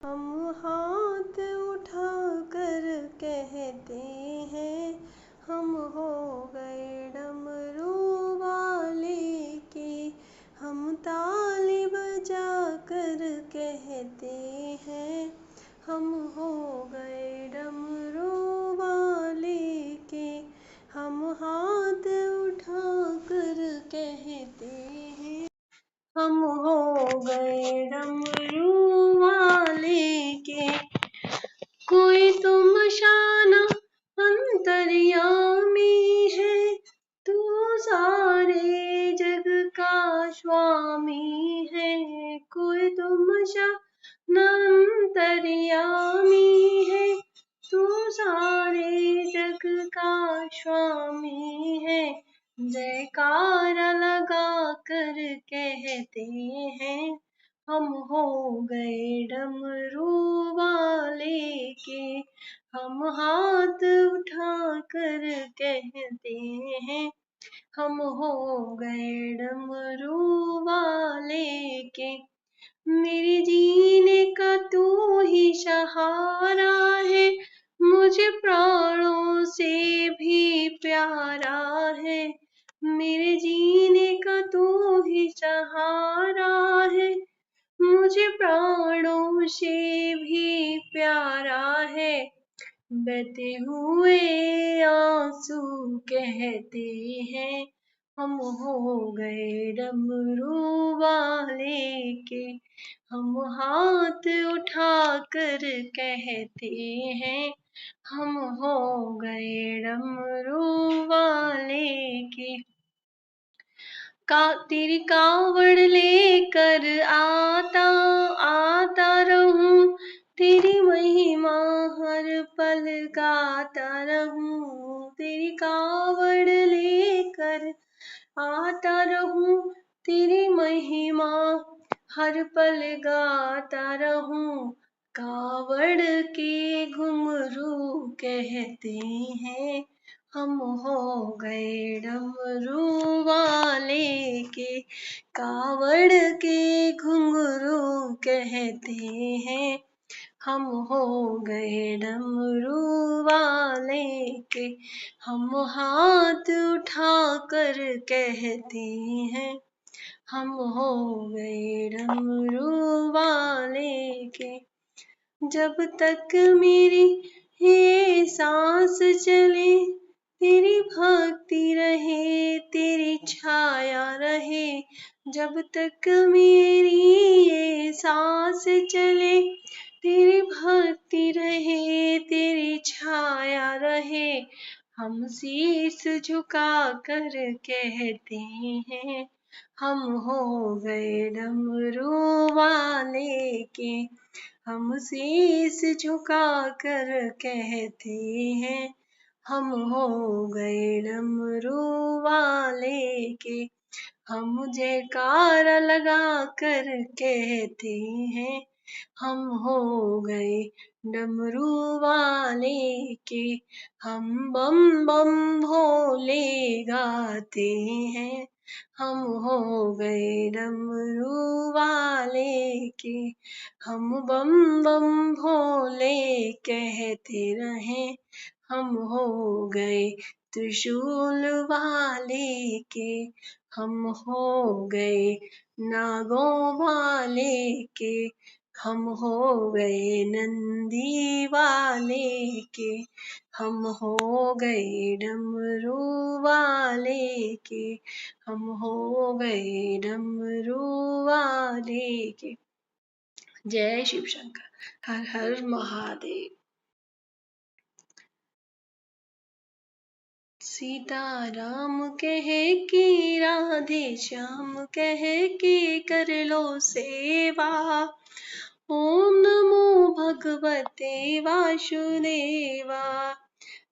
हम हाथ उठा कर कहते हैं, हम हो गए डमरू वाले के। हम ताली बजा कर कहते हैं, हम हो गए डमरू वाले के। हम हाथ उठा कर कहते हैं, हम हो गए डमरू वाले के। कोई तुम शाना अंतर्यामी है, तू सारे जग का स्वामी है। कोई तुम शाना अंतर्यामी है, तू सारे जग का स्वामी है। जयकारा लगा कर कहते हैं, हम हो गए डमरू वाले के। हम हाथ उठा कर कहते हैं, हम हो गए डमरू वाले के। मेरे जीने का तू ही सहारा है, मुझे प्राणों से भी प्यारा है। मेरे जीने का तू ही सहारा है, मुझे प्राणों से भी प्यारा है। बहते हुए आंसू कहते हैं, हम हो गए डमरू वाले के। हम हाथ उठा कर कहते हैं, हम हो गए डमरू वाले के। तेरी कावड़ लेकर आता रहूं, तेरी महिमा हर पल गाता रहूं। तेरी कावड़ लेकर आता रहूं, तेरी महिमा हर पल गाता रहूं। कावड़ के घुंघरू कहते हैं, हम हो गए डमरू वाले के। कावड़ के घुंघरू कहते हैं, हम हो गए डमरू वाले के। हम हाथ उठा कर कहते हैं, हम हो गए डमरू वाले के। जब तक मेरी ये सांस चले, तेरी भक्ति रहे, तेरी छाया रहे। जब तक मेरी ये सांस चले, तेरी भक्ति रहे, तेरी छाया रहे। हम शीश झुका कर कहते हैं, हम हो गए डमरू वाले के। हम शीश झुका कर कहते हैं, हम हो गए डमरू वाले के। हम जयकारा लगा कर कहते हैं, हम हो गए डमरू वाले के। हम बम बम भोले गाते हैं, हम हो गए डमरू वाले के। हम बम बम भोले कहते रहें, हम हो गए त्रिशूल वाले के। हम हो गए नागों वाले के। हम हो गए नंदी वाले के। हम हो गए डमरू वाले के। हम हो गए डमरू वाले के। जय शिव शंकर, हर हर महादेव। सीता राम कहे कि राधे श्याम कहे कि कर लो सेवा। ओम नमो भगवते वासुदेवा।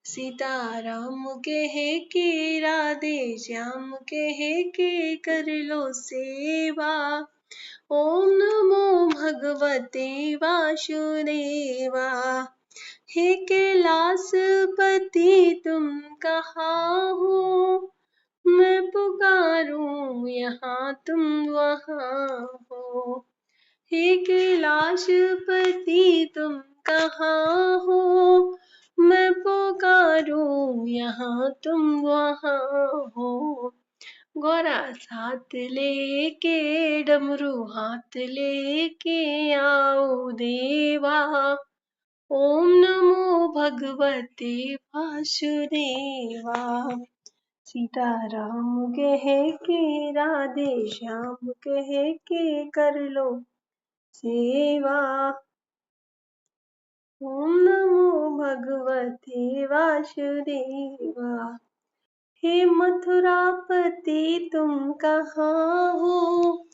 सीता राम कहे कि राधे श्याम कहे कि कर लो सेवा। ओम नमो भगवते वासुदेवा। हे कैलाशपति तुम कहाँ हो, मैं पुकारूं यहाँ तुम वहाँ हो। हे कैलाशपति तुम कहाँ हो, मैं पुकारूं यहाँ तुम वहाँ हो। गौरा साथ लेके डमरू हाथ लेके आओ देवा, ओम नमो भगवते वासुदेवा। सीताराम कह के राधे श्याम कह के कर लो सेवा, ओम नमो भगवते वासुदेवा। हे मथुरापति तुम कहाँ हो,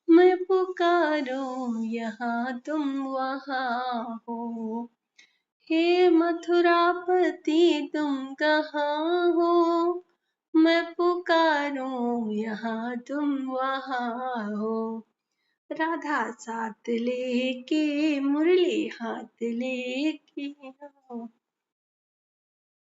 मैं पुकारूं यहाँ तुम वहाँ हो। हे मथुरापति तुम कहाँ हो, मैं पुकारूं यहाँ तुम वहाँ हो। राधा साथ लेके मुरली हाथ लेके आओ।